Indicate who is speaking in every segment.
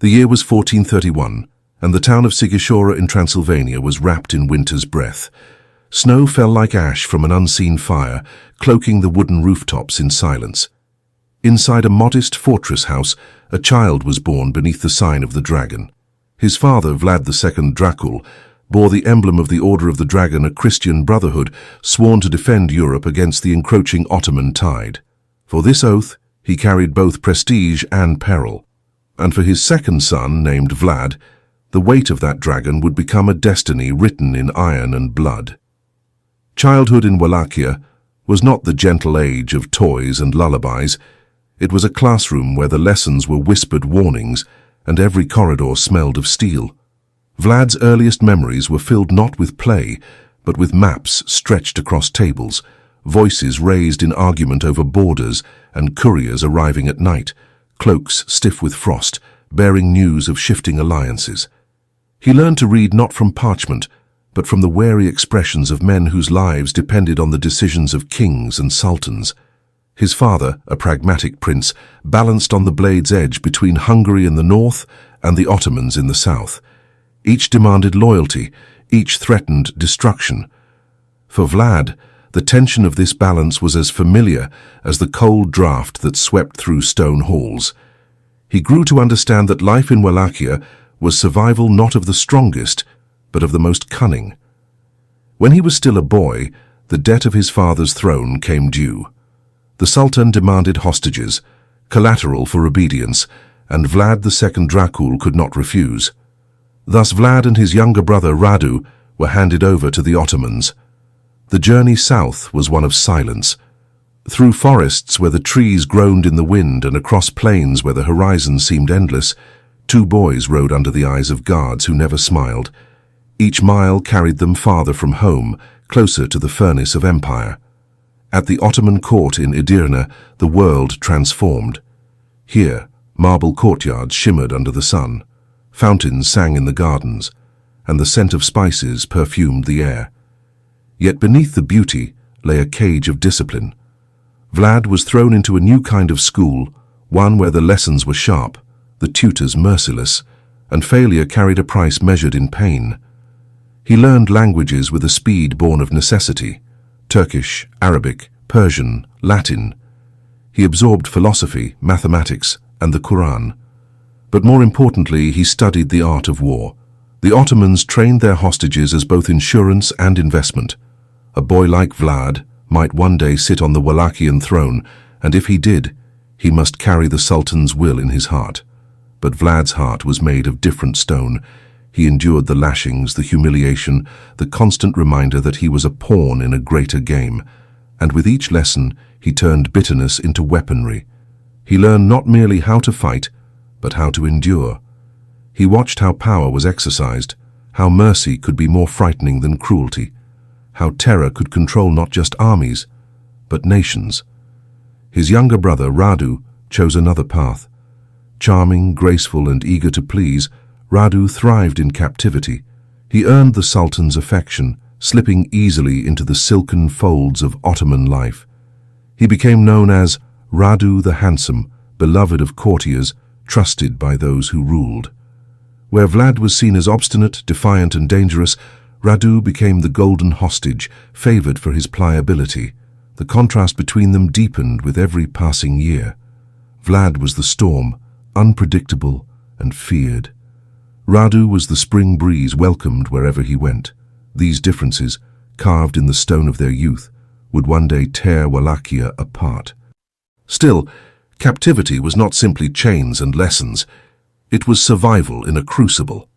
Speaker 1: The year was 1431, and the town of Sighisoara in Transylvania was wrapped in winter's breath. Snow fell like ash from an unseen fire, cloaking the wooden rooftops in silence. Inside a modest fortress house, a child was born beneath the sign of the dragon. His father, Vlad II Dracula, bore the emblem of the Order of the Dragon, a Christian brotherhood sworn to defend Europe against the encroaching Ottoman tide. For this oath, he carried both prestige and peril. And for his second son, named Vlad, the weight of that dragon would become a destiny written in iron and blood. Childhood in Wallachia was not the gentle age of toys and lullabies. It was a classroom where the lessons were whispered warnings and every corridor smelled of steel. Vlad's earliest memories were filled not with play, but with maps stretched across tables, voices raised in argument over borders, and couriers arriving at night, cloaks stiff with frost, bearing news of shifting alliances. He learned to read not from parchment, but from the wary expressions of men whose lives depended on the decisions of kings and sultans. His father, a pragmatic prince, balanced on the blade's edge between Hungary in the north and the Ottomans in the south. Each demanded loyalty, each threatened destruction. For Vlad, the tension of this balance was as familiar as the cold draft that swept through stone halls. He grew to understand that life in Wallachia was survival not of the strongest, but of the most cunning. When he was still a boy, the debt of his father's throne came due. The Sultan demanded hostages, collateral for obedience, and Vlad II Dracula could not refuse. Thus Vlad and his younger brother Radu were handed over to the Ottomans. The journey south was one of silence. Through forests where the trees groaned in the wind and across plains where the horizon seemed endless, two boys rode under the eyes of guards who never smiled. Each mile carried them farther from home, closer to the furnace of empire. At the Ottoman court in Edirne, the world transformed. Here, marble courtyards shimmered under the sun, fountains sang in the gardens, and the scent of spices perfumed the air. Yet beneath the beauty lay a cage of discipline. Vlad was thrown into a new kind of school, one where the lessons were sharp, the tutors merciless, and failure carried a price measured in pain. He learned languages with a speed born of necessity: Turkish, Arabic, Persian, Latin. He absorbed philosophy, mathematics, and the Quran. But more importantly, he studied the art of war. The Ottomans trained their hostages as both insurance and investment. A boy like Vlad might one day sit on the Wallachian throne, and if he did, he must carry the Sultan's will in his heart. But Vlad's heart was made of different stone. He endured the lashings, the humiliation, the constant reminder that he was a pawn in a greater game. And with each lesson, he turned bitterness into weaponry. He learned not merely how to fight, but how to endure. He watched how power was exercised, how mercy could be more frightening than cruelty, how terror could control not just armies, but nations. His younger brother, Radu, chose another path. Charming, graceful, and eager to please, Radu thrived in captivity. He earned the Sultan's affection, slipping easily into the silken folds of Ottoman life. He became known as Radu the Handsome, beloved of courtiers, trusted by those who ruled. Where Vlad was seen as obstinate, defiant, and dangerous, Radu became the golden hostage, favored for his pliability. The contrast between them deepened with every passing year. Vlad was the storm, unpredictable and feared. Radu was the spring breeze, welcomed wherever he went. These differences, carved in the stone of their youth, would one day tear Wallachia apart. Still, captivity was not simply chains and lessons. It was survival in a crucible.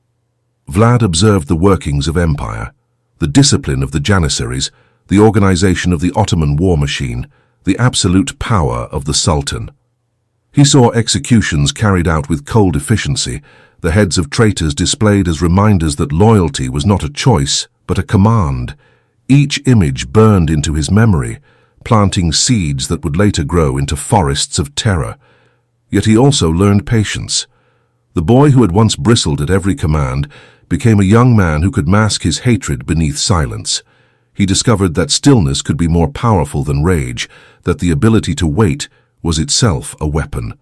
Speaker 1: Vlad observed the workings of empire, the discipline of the Janissaries, the organization of the Ottoman war machine, the absolute power of the Sultan. He saw executions carried out with cold efficiency, the heads of traitors displayed as reminders that loyalty was not a choice, but a command. Each image burned into his memory, planting seeds that would later grow into forests of terror. Yet he also learned patience. The boy who had once bristled at every command became a young man who could mask his hatred beneath silence. He discovered that stillness could be more powerful than rage, that the ability to wait was itself a weapon.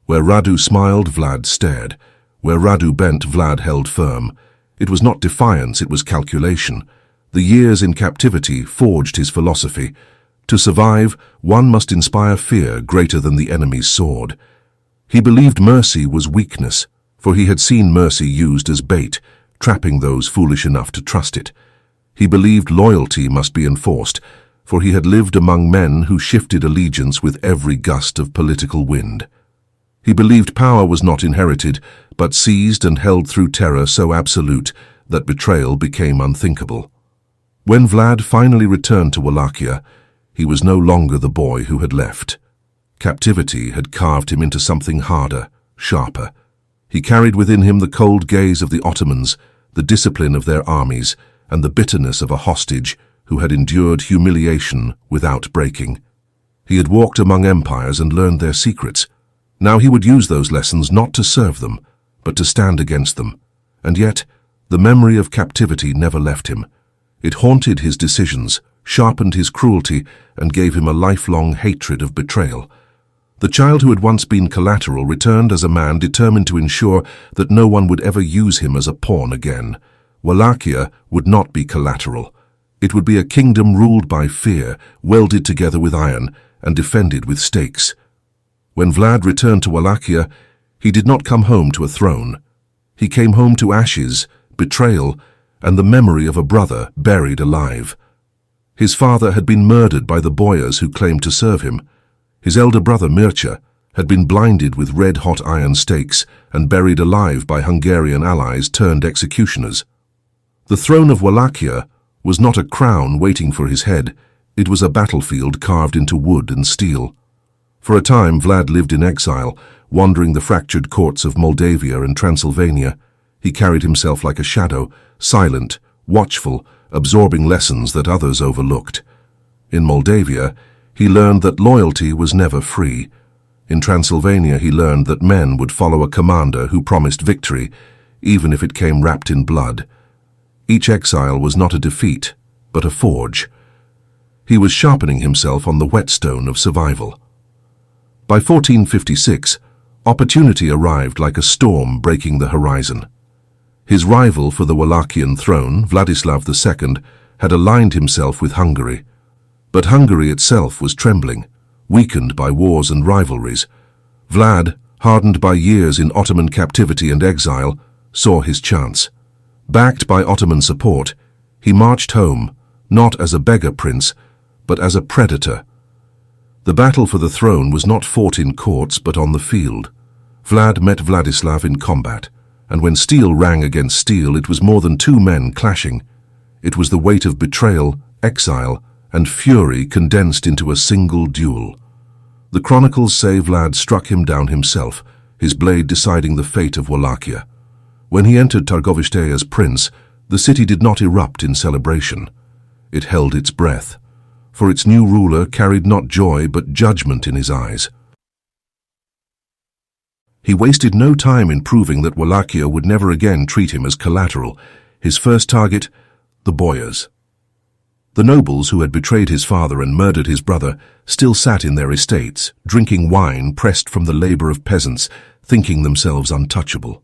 Speaker 1: Where Radu smiled, Vlad stared. Where Radu bent, Vlad held firm. It was not defiance, it was calculation. The years in captivity forged his philosophy. To survive, one must inspire fear greater than the enemy's sword. He believed mercy was weakness, for he had seen mercy used as bait, trapping those foolish enough to trust it. He believed loyalty must be enforced, for he had lived among men who shifted allegiance with every gust of political wind. He believed power was not inherited, but seized and held through terror so absolute that betrayal became unthinkable. When Vlad finally returned to Wallachia, he was no longer the boy who had left. Captivity had carved him into something harder, sharper. He carried within him the cold gaze of the Ottomans, the discipline of their armies, and the bitterness of a hostage who had endured humiliation without breaking. He had walked among empires and learned their secrets. Now he would use those lessons not to serve them, but to stand against them. And yet, the memory of captivity never left him. It haunted his decisions, sharpened his cruelty, and gave him a lifelong hatred of betrayal. The child who had once been collateral returned as a man determined to ensure that no one would ever use him as a pawn again. Wallachia would not be collateral. It would be a kingdom ruled by fear, welded together with iron, and defended with stakes. When Vlad returned to Wallachia, he did not come home to a throne. He came home to ashes, betrayal, and the memory of a brother buried alive. His father had been murdered by the boyars who claimed to serve him. His elder brother Mircea had been blinded with red-hot iron stakes and buried alive by Hungarian allies turned executioners. The throne of Wallachia was not a crown waiting for his head. It was a battlefield carved into wood and steel. For a time, Vlad lived in exile, wandering the fractured courts of Moldavia and Transylvania. He carried himself like a shadow, silent, watchful, absorbing lessons that others overlooked. In Moldavia, he learned that loyalty was never free. In Transylvania, he learned that men would follow a commander who promised victory, even if it came wrapped in blood. Each exile was not a defeat, but a forge. He was sharpening himself on the whetstone of survival. By 1456, opportunity arrived like a storm breaking the horizon. His rival for the Wallachian throne, Vladislav II, had aligned himself with Hungary. But Hungary itself was trembling, weakened by wars and rivalries. Vlad, hardened by years in Ottoman captivity and exile, saw his chance. Backed by Ottoman support, he marched home, not as a beggar prince, but as a predator. The battle for the throne was not fought in courts but on the field. Vlad met Vladislav in combat, and when steel rang against steel, it was more than two men clashing. It was the weight of betrayal, exile, and fury condensed into a single duel. The chronicles say Vlad struck him down himself, his blade deciding the fate of Wallachia. When he entered Târgoviște as prince, the city did not erupt in celebration. It held its breath, for its new ruler carried not joy but judgment in his eyes. He wasted no time in proving that Wallachia would never again treat him as collateral. His first target, the boyars. The nobles who had betrayed his father and murdered his brother still sat in their estates, drinking wine pressed from the labor of peasants, thinking themselves untouchable.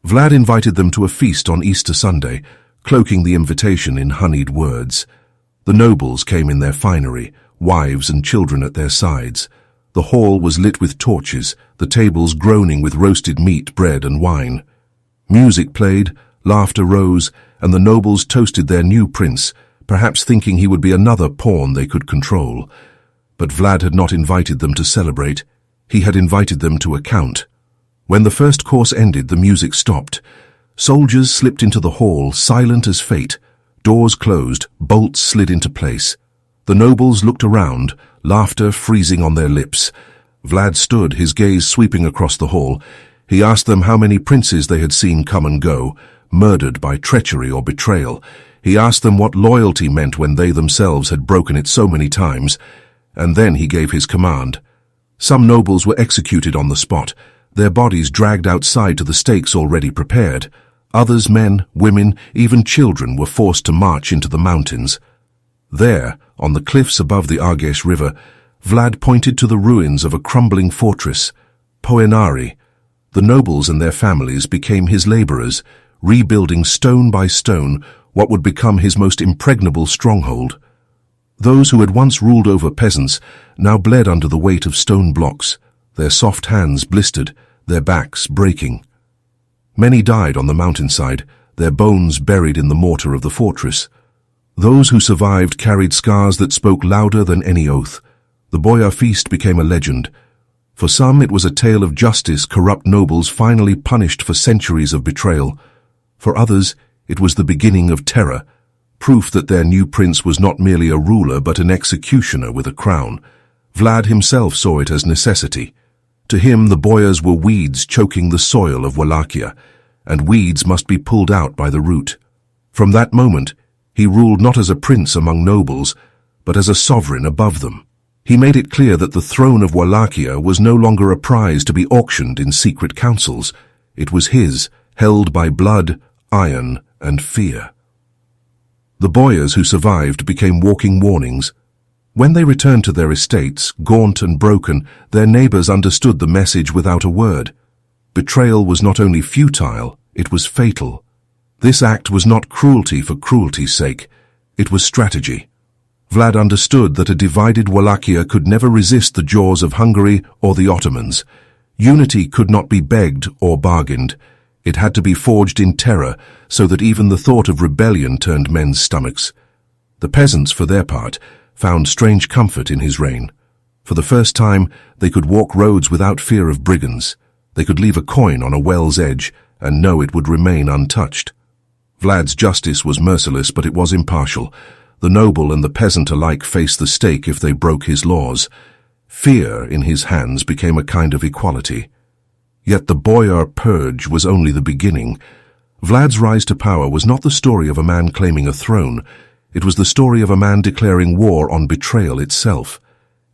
Speaker 1: Vlad invited them to a feast on Easter Sunday, cloaking the invitation in honeyed words. The nobles came in their finery, wives and children at their sides. The hall was lit with torches, the tables groaning with roasted meat, bread and wine. Music played, laughter rose, and the nobles toasted their new prince, perhaps thinking he would be another pawn they could control. But Vlad had not invited them to celebrate. He had invited them to account. When the first course ended, the music stopped. Soldiers slipped into the hall, silent as fate. Doors closed, bolts slid into place. The nobles looked around, laughter freezing on their lips. Vlad stood, his gaze sweeping across the hall. He asked them how many princes they had seen come and go, murdered by treachery or betrayal. He asked them what loyalty meant when they themselves had broken it so many times. And then he gave his command. Some nobles were executed on the spot, their bodies dragged outside to the stakes already prepared. Others, men, women, even children, were forced to march into the mountains. There, on the cliffs above the Argeș River, Vlad pointed to the ruins of a crumbling fortress, Poenari. The nobles and their families became his laborers, rebuilding stone by stone what would become his most impregnable stronghold. Those who had once ruled over peasants now bled under the weight of stone blocks, their soft hands blistered, their backs breaking. Many died on the mountainside, their bones buried in the mortar of the fortress. Those who survived carried scars that spoke louder than any oath. The Boyar feast became a legend. For some, it was a tale of justice, corrupt nobles finally punished for centuries of betrayal. For others, it was the beginning of terror, proof that their new prince was not merely a ruler but an executioner with a crown. Vlad himself saw it as necessity. To him, the Boyars were weeds choking the soil of Wallachia, and weeds must be pulled out by the root. From that moment, he ruled not as a prince among nobles, but as a sovereign above them. He made it clear that the throne of Wallachia was no longer a prize to be auctioned in secret councils. It was his, held by blood, iron, and fear. The Boyars who survived became walking warnings. When they returned to their estates, gaunt and broken, their neighbors understood the message without a word. Betrayal was not only futile, it was fatal. This act was not cruelty for cruelty's sake. It was strategy. Vlad understood that a divided Wallachia could never resist the jaws of Hungary or the Ottomans. Unity could not be begged or bargained. It had to be forged in terror, so that even the thought of rebellion turned men's stomachs. The peasants, for their part, found strange comfort in his reign. For the first time, they could walk roads without fear of brigands. They could leave a coin on a well's edge and know it would remain untouched. Vlad's justice was merciless, but it was impartial. The noble and the peasant alike faced the stake if they broke his laws. Fear in his hands became a kind of equality. Yet the Boyar purge was only the beginning. Vlad's rise to power was not the story of a man claiming a throne. It was the story of a man declaring war on betrayal itself.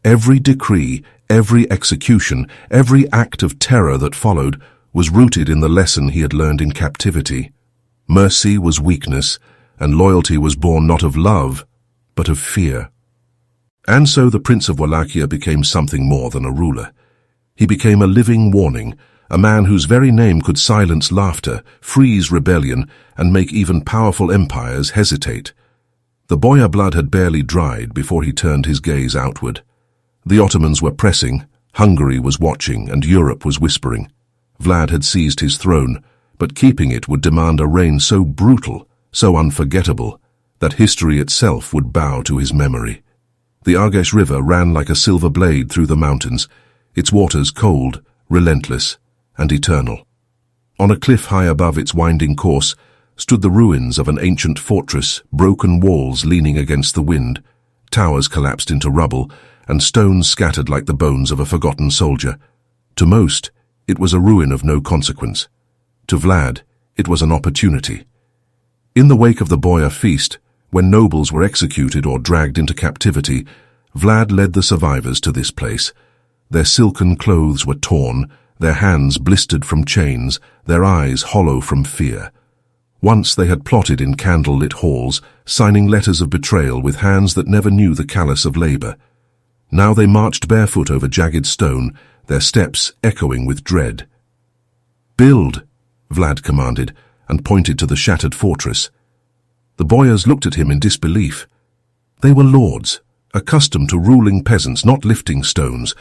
Speaker 1: Every decree, every execution, every act of terror that followed was rooted in the lesson he had learned in captivity. Mercy was weakness, and loyalty was born not of love, but of fear. And so the Prince of Wallachia became something more than a ruler. He became a living warning, a man whose very name could silence laughter, freeze rebellion, and make even powerful empires hesitate. The Boyar blood had barely dried before he turned his gaze outward. The Ottomans were pressing, Hungary was watching, and Europe was whispering. Vlad had seized his throne, but keeping it would demand a reign so brutal, so unforgettable, that history itself would bow to his memory. The Argesh River ran like a silver blade through the mountains, its waters cold, relentless, and eternal. On a cliff high above its winding course stood the ruins of an ancient fortress, broken walls leaning against the wind, towers collapsed into rubble, and stones scattered like the bones of a forgotten soldier. To most, it was a ruin of no consequence. To Vlad, it was an opportunity. In the wake of the Boyar feast, when nobles were executed or dragged into captivity, Vlad led the survivors to this place. Their silken clothes were torn, their hands blistered from chains, their eyes hollow from fear. Once they had plotted in candle-lit halls, signing letters of betrayal with hands that never knew the callous of labor. Now they marched barefoot over jagged stone, their steps echoing with dread. "Build," Vlad commanded, and pointed to the shattered fortress. The Boyars looked at him in disbelief. They were lords, accustomed to ruling peasants, not lifting stones.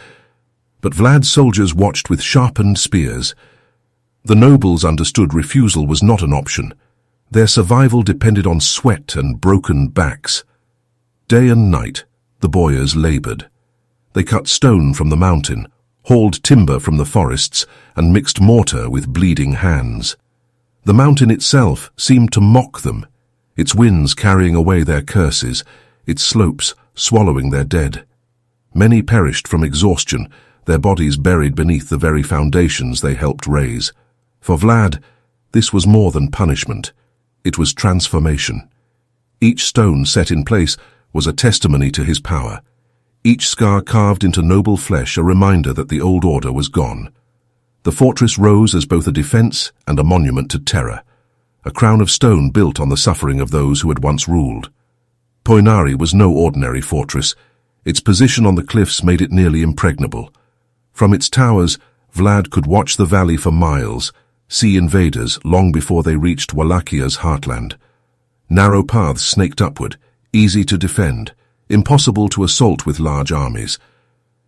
Speaker 1: But Vlad's soldiers watched with sharpened spears. The nobles understood refusal was not an option. Their survival depended on sweat and broken backs. Day and night, the Boyars labored. They cut stone from the mountain, hauled timber from the forests, and mixed mortar with bleeding hands. The mountain itself seemed to mock them, its winds carrying away their curses, its slopes swallowing their dead. Many perished from exhaustion, their bodies buried beneath the very foundations they helped raise. For Vlad, this was more than punishment. It was transformation. Each stone set in place was a testimony to his power. Each scar carved into noble flesh a reminder that the old order was gone. The fortress rose as both a defense and a monument to terror, a crown of stone built on the suffering of those who had once ruled. Poinari was no ordinary fortress. Its position on the cliffs made it nearly impregnable. From its towers, Vlad could watch the valley for miles, see invaders long before they reached Wallachia's heartland. Narrow paths snaked upward, easy to defend, impossible to assault with large armies.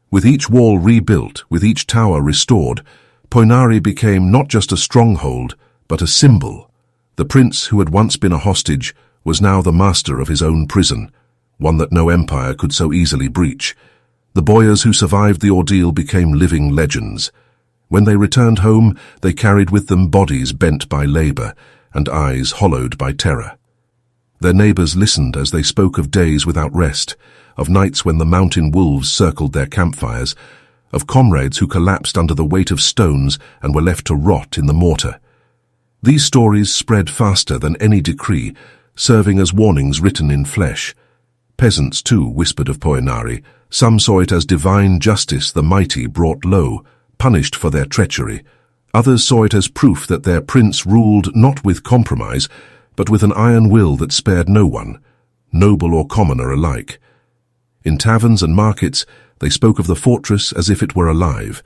Speaker 1: With each wall rebuilt, with each tower restored, Poenari became not just a stronghold, but a symbol. The prince who had once been a hostage was now the master of his own prison, one that no empire could so easily breach. The boyars who survived the ordeal became living legends. When they returned home, they carried with them bodies bent by labor and eyes hollowed by terror. Their neighbors listened as they spoke of days without rest, of nights when the mountain wolves circled their campfires, of comrades who collapsed under the weight of stones and were left to rot in the mortar. These stories spread faster than any decree, serving as warnings written in flesh. Peasants, too, whispered of Poenari. Some saw it as divine justice the mighty brought low, punished for their treachery. Others saw it as proof that their prince ruled not with compromise, but with an iron will that spared no one, noble or commoner alike. In taverns and markets, they spoke of the fortress as if it were alive,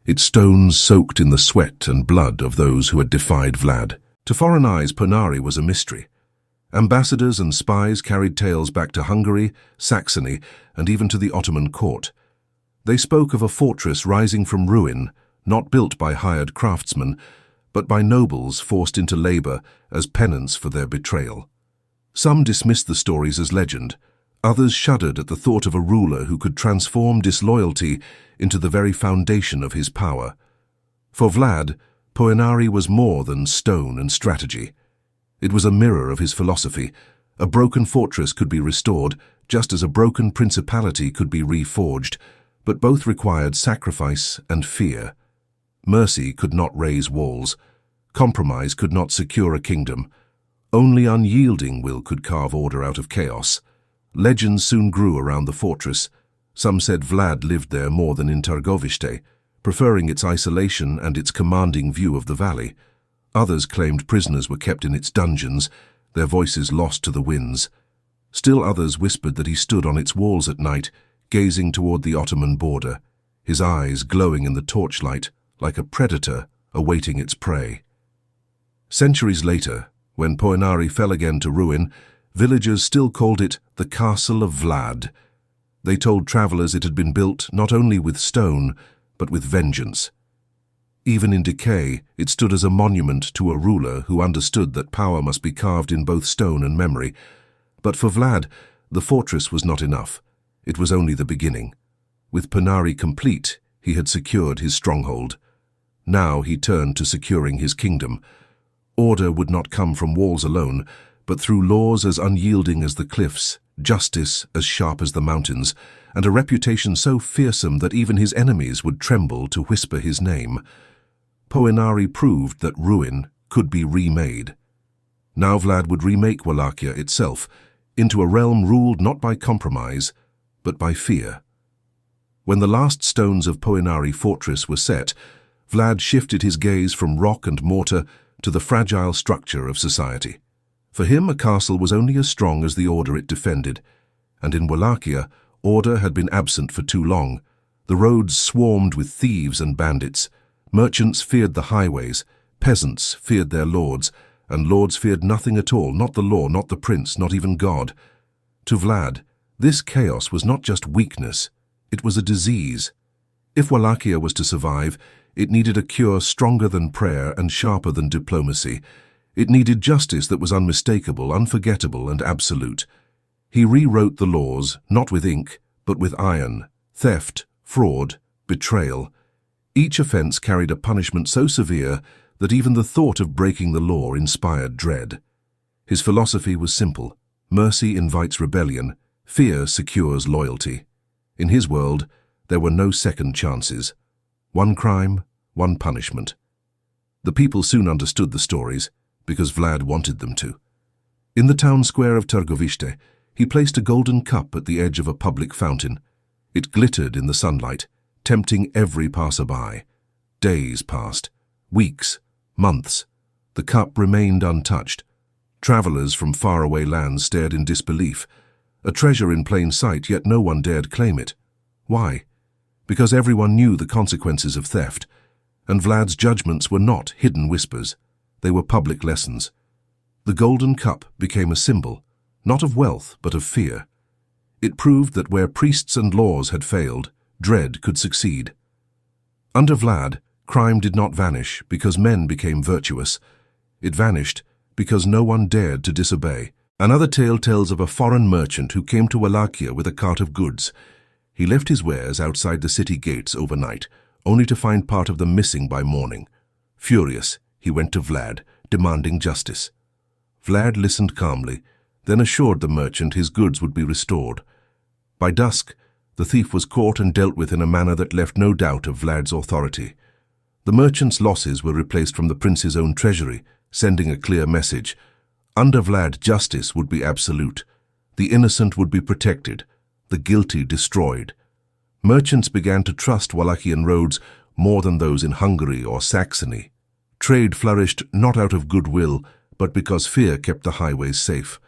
Speaker 1: its stones soaked in the sweat and blood of those who had defied Vlad. To foreign eyes, Poenari was a mystery. Ambassadors and spies carried tales back to Hungary, Saxony, and even to the Ottoman court. They spoke of a fortress rising from ruin, not built by hired craftsmen, but by nobles forced into labor as penance for their betrayal. Some dismissed the stories as legend. Others shuddered at the thought of a ruler who could transform disloyalty into the very foundation of his power. For Vlad, Poenari was more than stone and strategy. It was a mirror of his philosophy. A broken fortress could be restored, just as a broken principality could be reforged, but both required sacrifice and fear. Mercy could not raise walls. Compromise could not secure a kingdom. Only unyielding will could carve order out of chaos. Legends soon grew around the fortress. Some said Vlad lived there more than in Târgoviște, preferring its isolation and its commanding view of the valley. Others claimed prisoners were kept in its dungeons, their voices lost to the winds. Still others whispered that he stood on its walls at night, gazing toward the Ottoman border, his eyes glowing in the torchlight, like a predator awaiting its prey. Centuries later, when Poenari fell again to ruin, villagers still called it the Castle of Vlad. They told travelers it had been built not only with stone, but with vengeance. Even in decay, it stood as a monument to a ruler who understood that power must be carved in both stone and memory. But for Vlad, the fortress was not enough. It was only the beginning. With Poenari complete, he had secured his stronghold. Now he turned to securing his kingdom. Order would not come from walls alone, but through laws as unyielding as the cliffs, justice as sharp as the mountains, and a reputation so fearsome that even his enemies would tremble to whisper his name. Poenari proved that ruin could be remade. Now Vlad would remake Wallachia itself into a realm ruled not by compromise, but by fear. When the last stones of Poenari fortress were set, Vlad shifted his gaze from rock and mortar to the fragile structure of society. For him, a castle was only as strong as the order it defended, and in Wallachia, order had been absent for too long. The roads swarmed with thieves and bandits. Merchants feared the highways, peasants feared their lords, and lords feared nothing at all, not the law, not the prince, not even God. To Vlad, this chaos was not just weakness, it was a disease. If Wallachia was to survive, it needed a cure stronger than prayer and sharper than diplomacy. It needed justice that was unmistakable, unforgettable, and absolute. He rewrote the laws, not with ink, but with iron. Theft, fraud, betrayal. Each offense carried a punishment so severe that even the thought of breaking the law inspired dread. His philosophy was simple. Mercy invites rebellion. Fear secures loyalty. In his world, there were no second chances. One crime, one punishment. The people soon understood the stories, because Vlad wanted them to. In the town square of Târgoviște, he placed a golden cup at the edge of a public fountain. It glittered in the sunlight, tempting every passerby. Days passed, weeks, months. The cup remained untouched. Travelers from faraway lands stared in disbelief. A treasure in plain sight, yet no one dared claim it. Why? Because everyone knew the consequences of theft. And Vlad's judgments were not hidden whispers. They were public lessons. The golden cup became a symbol, not of wealth, but of fear. It proved that where priests and laws had failed, dread could succeed. Under Vlad, crime did not vanish because men became virtuous. It vanished because no one dared to disobey. Another tale tells of a foreign merchant who came to Wallachia with a cart of goods. He left his wares outside the city gates overnight, only to find part of them missing by morning. Furious, he went to Vlad, demanding justice. Vlad listened calmly, then assured the merchant his goods would be restored. By dusk, the thief was caught and dealt with in a manner that left no doubt of Vlad's authority. The merchant's losses were replaced from the prince's own treasury, sending a clear message. Under Vlad, justice would be absolute. The innocent would be protected, the guilty destroyed. Merchants began to trust Wallachian roads more than those in Hungary or Saxony. Trade flourished not out of goodwill, but because fear kept the highways safe.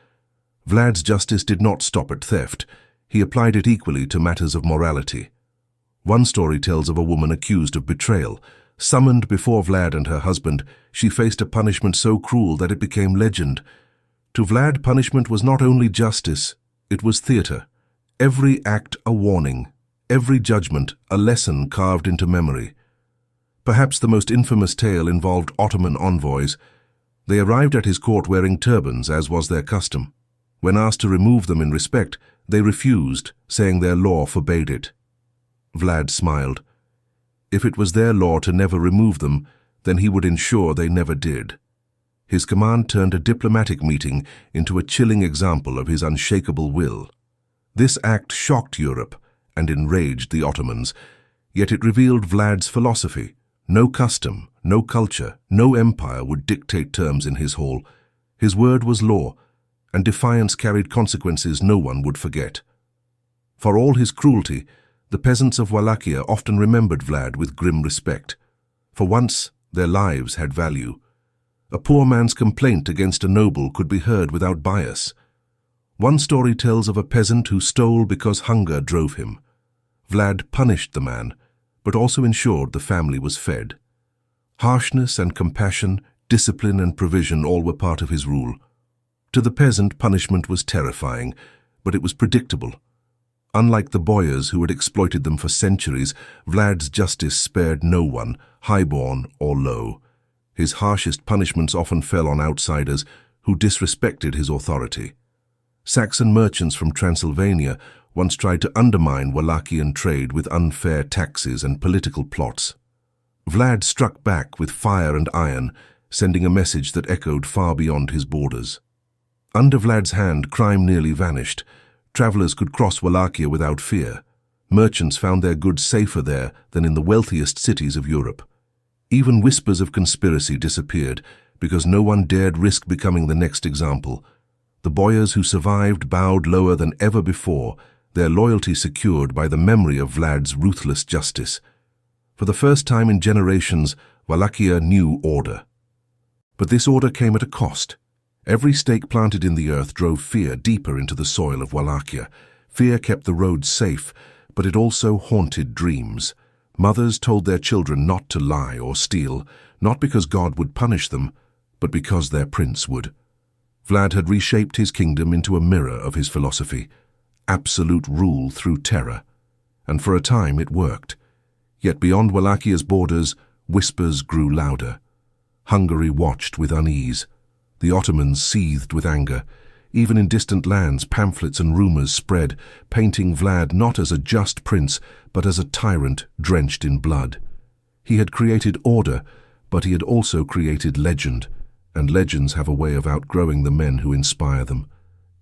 Speaker 1: Vlad's justice did not stop at theft. He applied it equally to matters of morality. One story tells of a woman accused of betrayal. Summoned before Vlad and her husband, she faced a punishment so cruel that it became legend. To Vlad, punishment was not only justice, it was theater. Every act a warning, every judgment a lesson carved into memory. Perhaps the most infamous tale involved Ottoman envoys. They arrived at his court wearing turbans, as was their custom. When asked to remove them in respect, they refused, saying their law forbade it. Vlad smiled. If it was their law to never remove them, then he would ensure they never did. His command turned a diplomatic meeting into a chilling example of his unshakable will. This act shocked Europe and enraged the Ottomans, yet it revealed Vlad's philosophy. No custom, no culture, no empire would dictate terms in his hall. His word was law, and defiance carried consequences no one would forget. For all his cruelty, the peasants of Wallachia often remembered Vlad with grim respect. For once, their lives had value. A poor man's complaint against a noble could be heard without bias. One story tells of a peasant who stole because hunger drove him. Vlad punished the man, but also ensured the family was fed. Harshness and compassion, discipline and provision all were part of his rule. To the peasant, punishment was terrifying, but it was predictable. Unlike the boyars who had exploited them for centuries, Vlad's justice spared no one, highborn or low. His harshest punishments often fell on outsiders who disrespected his authority. Saxon merchants from Transylvania once tried to undermine Wallachian trade with unfair taxes and political plots. Vlad struck back with fire and iron, sending a message that echoed far beyond his borders. Under Vlad's hand, crime nearly vanished. Travelers could cross Wallachia without fear. Merchants found their goods safer there than in the wealthiest cities of Europe. Even whispers of conspiracy disappeared because no one dared risk becoming the next example. The boyars who survived bowed lower than ever before, their loyalty secured by the memory of Vlad's ruthless justice. For the first time in generations, Wallachia knew order. But this order came at a cost. Every stake planted in the earth drove fear deeper into the soil of Wallachia. Fear kept the roads safe, but it also haunted dreams. Mothers told their children not to lie or steal, not because God would punish them, but because their prince would. Vlad had reshaped his kingdom into a mirror of his philosophy. Absolute rule through terror. And for a time it worked. Yet beyond Wallachia's borders, whispers grew louder. Hungary watched with unease. The Ottomans seethed with anger. Even in distant lands, pamphlets and rumors spread, painting Vlad not as a just prince, but as a tyrant drenched in blood. He had created order, but he had also created legend, and legends have a way of outgrowing the men who inspire them.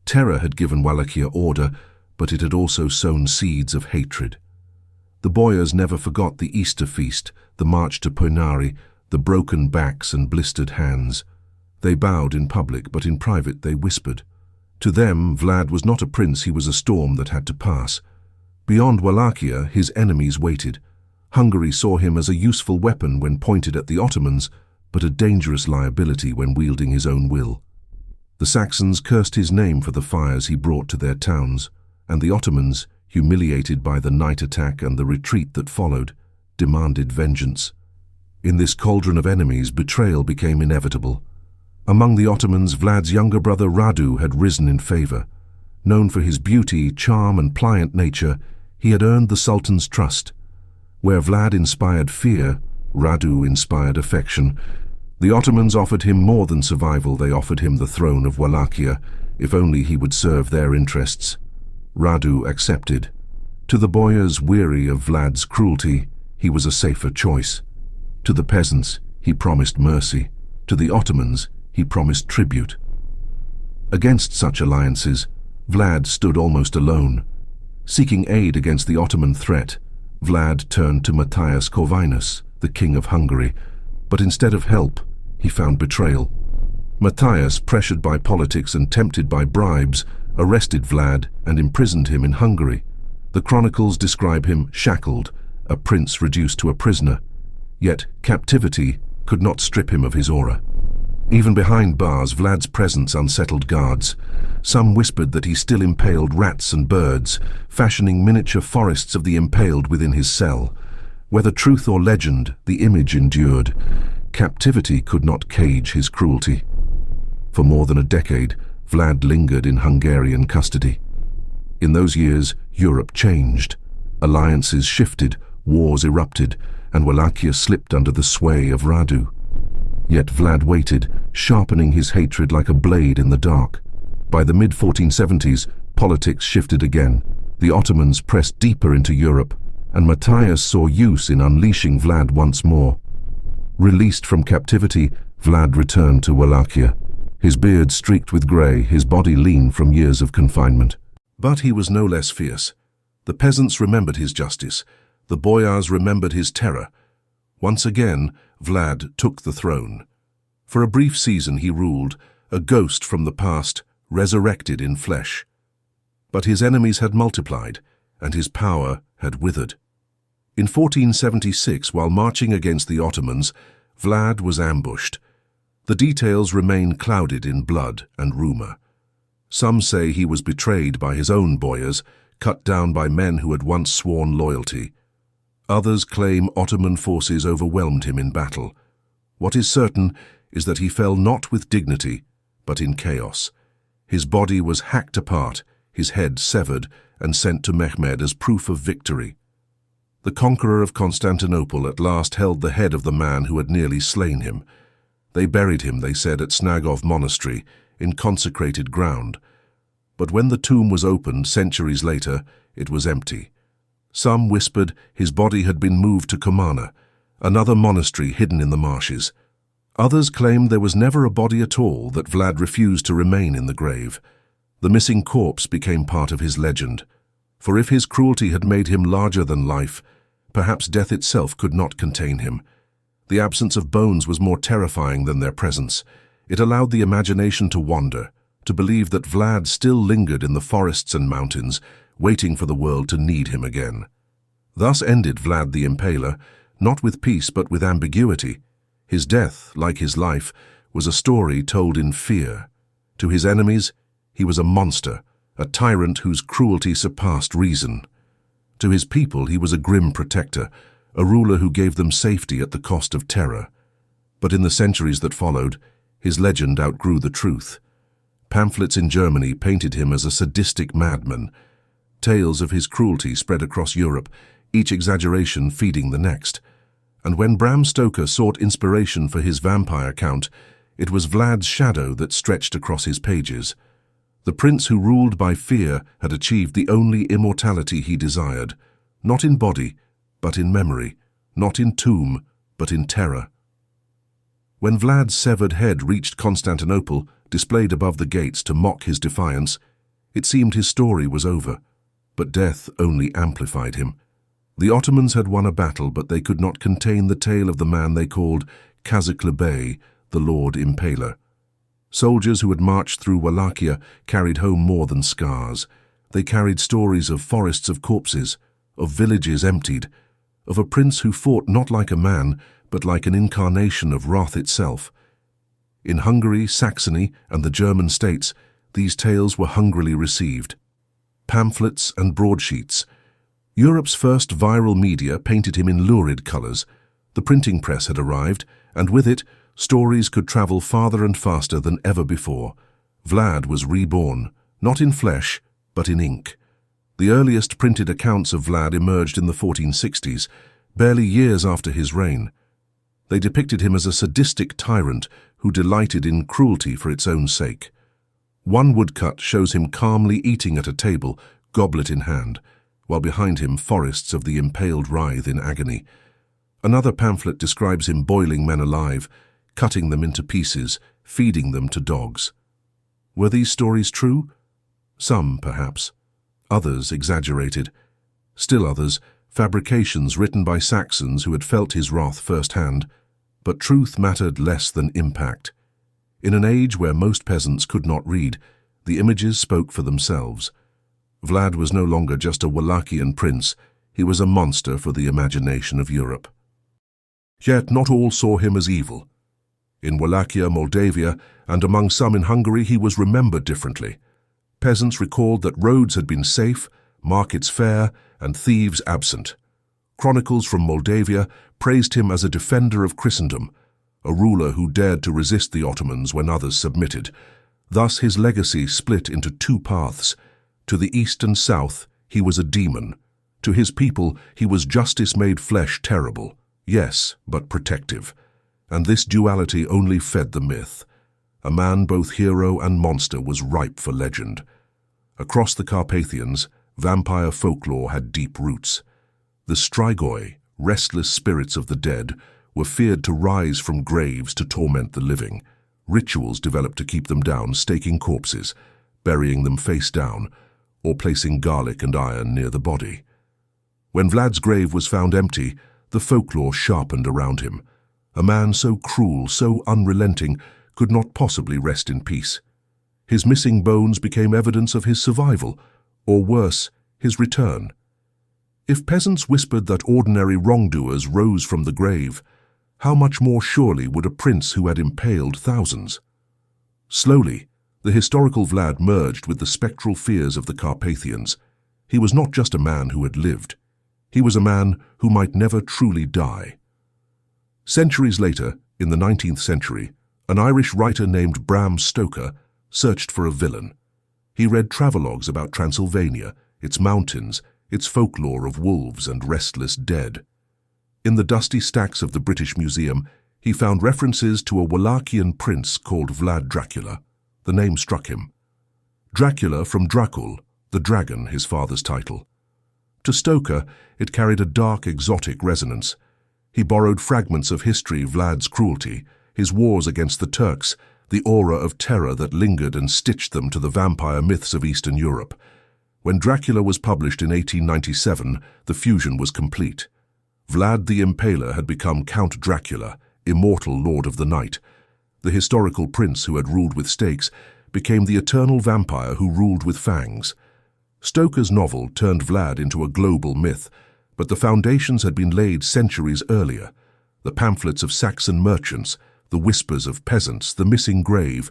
Speaker 1: Terror had given Wallachia order, but it had also sown seeds of hatred. The boyars never forgot the Easter feast, the march to Poenari, the broken backs and blistered hands. They bowed in public, but in private they whispered. To them, Vlad was not a prince, he was a storm that had to pass. Beyond Wallachia, his enemies waited. Hungary saw him as a useful weapon when pointed at the Ottomans, but a dangerous liability when wielding his own will. The Saxons cursed his name for the fires he brought to their towns, and the Ottomans, humiliated by the night attack and the retreat that followed, demanded vengeance. In this cauldron of enemies, betrayal became inevitable. Among the Ottomans, Vlad's younger brother Radu had risen in favor. Known for his beauty, charm, and pliant nature, he had earned the Sultan's trust. Where Vlad inspired fear, Radu inspired affection. The Ottomans offered him more than survival. They offered him the throne of Wallachia, if only he would serve their interests. Radu accepted. To the boyars weary of Vlad's cruelty, he was a safer choice. To the peasants, he promised mercy. To the Ottomans, he promised tribute. Against such alliances, Vlad stood almost alone. Seeking aid against the Ottoman threat, Vlad turned to Matthias Corvinus, the king of Hungary, but instead of help, he found betrayal. Matthias, pressured by politics and tempted by bribes, arrested Vlad and imprisoned him in Hungary. The chronicles describe him shackled, a prince reduced to a prisoner. Yet captivity could not strip him of his aura. Even behind bars, Vlad's presence unsettled guards. Some whispered that he still impaled rats and birds, fashioning miniature forests of the impaled within his cell. Whether truth or legend, the image endured. Captivity could not cage his cruelty. For more than a decade, Vlad lingered in Hungarian custody. In those years, Europe changed. Alliances shifted, wars erupted, and Wallachia slipped under the sway of Radu. Yet Vlad waited, sharpening his hatred like a blade in the dark. By the mid-1470s, politics shifted again. The Ottomans pressed deeper into Europe, and Matthias saw use in unleashing Vlad once more. Released from captivity, Vlad returned to Wallachia. His beard streaked with grey, his body lean from years of confinement. But he was no less fierce. The peasants remembered his justice. The boyars remembered his terror. Once again, Vlad took the throne. For a brief season he ruled, a ghost from the past, resurrected in flesh. But his enemies had multiplied, and his power had withered. In 1476, while marching against the Ottomans, Vlad was ambushed. The details remain clouded in blood and rumor. Some say he was betrayed by his own boyars, cut down by men who had once sworn loyalty. Others claim Ottoman forces overwhelmed him in battle. What is certain is that he fell not with dignity, but in chaos. His body was hacked apart, his head severed, and sent to Mehmed as proof of victory. The conqueror of Constantinople at last held the head of the man who had nearly slain him. They buried him, they said, at Snagov Monastery, in consecrated ground. But when the tomb was opened centuries later, it was empty. Some whispered his body had been moved to Comana, another monastery hidden in the marshes. Others claimed there was never a body at all, that Vlad refused to remain in the grave. The missing corpse became part of his legend. For if his cruelty had made him larger than life, perhaps death itself could not contain him. The absence of bones was more terrifying than their presence. It allowed the imagination to wander, to believe that Vlad still lingered in the forests and mountains, waiting for the world to need him again. Thus ended Vlad the Impaler, not with peace but with ambiguity. His death, like his life, was a story told in fear. To his enemies, he was a monster, a tyrant whose cruelty surpassed reason. To his people, he was a grim protector, a ruler who gave them safety at the cost of terror. But in the centuries that followed, his legend outgrew the truth. Pamphlets in Germany painted him as a sadistic madman. Tales of his cruelty spread across Europe, each exaggeration feeding the next. And when Bram Stoker sought inspiration for his vampire count, it was Vlad's shadow that stretched across his pages. The prince who ruled by fear had achieved the only immortality he desired, not in body, but in memory, not in tomb, but in terror. When Vlad's severed head reached Constantinople, displayed above the gates to mock his defiance, it seemed his story was over, but death only amplified him. The Ottomans had won a battle, but they could not contain the tale of the man they called Kazaklı Bey, the Lord Impaler. Soldiers who had marched through Wallachia carried home more than scars. They carried stories of forests of corpses, of villages emptied, of a prince who fought not like a man, but like an incarnation of wrath itself. In Hungary, Saxony, and the German states, these tales were hungrily received. Pamphlets and broadsheets. Europe's first viral media painted him in lurid colors. The printing press had arrived, and with it, stories could travel farther and faster than ever before. Vlad was reborn, not in flesh, but in ink. The earliest printed accounts of Vlad emerged in the 1460s, barely years after his reign. They depicted him as a sadistic tyrant who delighted in cruelty for its own sake. One woodcut shows him calmly eating at a table, goblet in hand, while behind him forests of the impaled writhe in agony. Another pamphlet describes him boiling men alive, cutting them into pieces, feeding them to dogs. Were these stories true? Some, perhaps. Others exaggerated. Still others, fabrications written by Saxons who had felt his wrath firsthand. But truth mattered less than impact. In an age where most peasants could not read, the images spoke for themselves. Vlad was no longer just a Wallachian prince, he was a monster for the imagination of Europe. Yet not all saw him as evil. In Wallachia, Moldavia, and among some in Hungary, he was remembered differently. Peasants recalled that roads had been safe, markets fair, and thieves absent. Chronicles from Moldavia praised him as a defender of Christendom, a ruler who dared to resist the Ottomans when others submitted. Thus his legacy split into two paths. To the east and south, he was a demon. To his people, he was justice made flesh terrible. Yes, but protective. And this duality only fed the myth. A man both hero and monster was ripe for legend. Across the Carpathians, vampire folklore had deep roots. The strigoi, restless spirits of the dead, were feared to rise from graves to torment the living. Rituals developed to keep them down, staking corpses, burying them face down, or placing garlic and iron near the body. When Vlad's grave was found empty, the folklore sharpened around him. A man so cruel, so unrelenting, could not possibly rest in peace. His missing bones became evidence of his survival, or worse, his return. If peasants whispered that ordinary wrongdoers rose from the grave, how much more surely would a prince who had impaled thousands? Slowly, the historical Vlad merged with the spectral fears of the Carpathians. He was not just a man who had lived. He was a man who might never truly die. Centuries later, in the 19th century, an Irish writer named Bram Stoker searched for a villain. He read travelogues about Transylvania, its mountains, its folklore of wolves and restless dead. In the dusty stacks of the British Museum, he found references to a Wallachian prince called Vlad Dracula. The name struck him. Dracula from Dracul, the dragon, his father's title. To Stoker, it carried a dark, exotic resonance. He borrowed fragments of history, Vlad's cruelty, his wars against the Turks, the aura of terror that lingered and stitched them to the vampire myths of Eastern Europe. When Dracula was published in 1897, the fusion was complete. Vlad the Impaler had become Count Dracula, immortal Lord of the Night. The historical prince who had ruled with stakes became the eternal vampire who ruled with fangs. Stoker's novel turned Vlad into a global myth, but the foundations had been laid centuries earlier. The pamphlets of Saxon merchants, the whispers of peasants, the missing grave,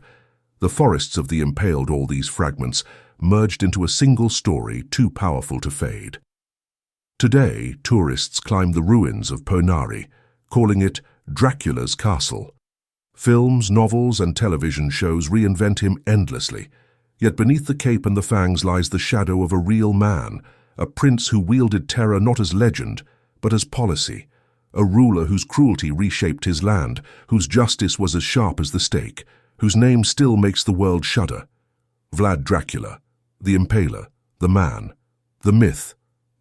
Speaker 1: the forests of the impaled, all these fragments merged into a single story too powerful to fade. Today, tourists climb the ruins of Ponari, calling it Dracula's castle. Films, novels, and television shows reinvent him endlessly. Yet beneath the cape and the fangs lies the shadow of a real man, a prince who wielded terror not as legend, but as policy, a ruler whose cruelty reshaped his land, whose justice was as sharp as the stake, whose name still makes the world shudder. Vlad Dracula, the Impaler, the man, the myth,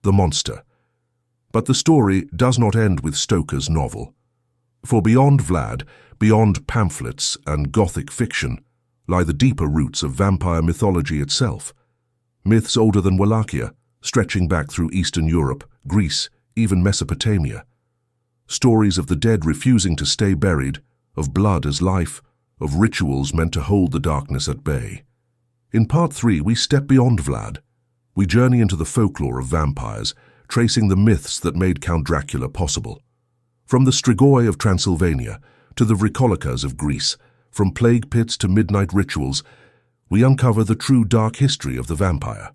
Speaker 1: the monster. But the story does not end with Stoker's novel. For beyond Vlad, beyond pamphlets and Gothic fiction, lie the deeper roots of vampire mythology itself. Myths older than Wallachia, stretching back through Eastern Europe, Greece, even Mesopotamia. Stories of the dead refusing to stay buried, of blood as life, of rituals meant to hold the darkness at bay. In Part 3, we step beyond Vlad. We journey into the folklore of vampires, tracing the myths that made Count Dracula possible. From the strigoi of Transylvania to the vrikolikas of Greece, from plague pits to midnight rituals, we uncover the true dark history of the vampire.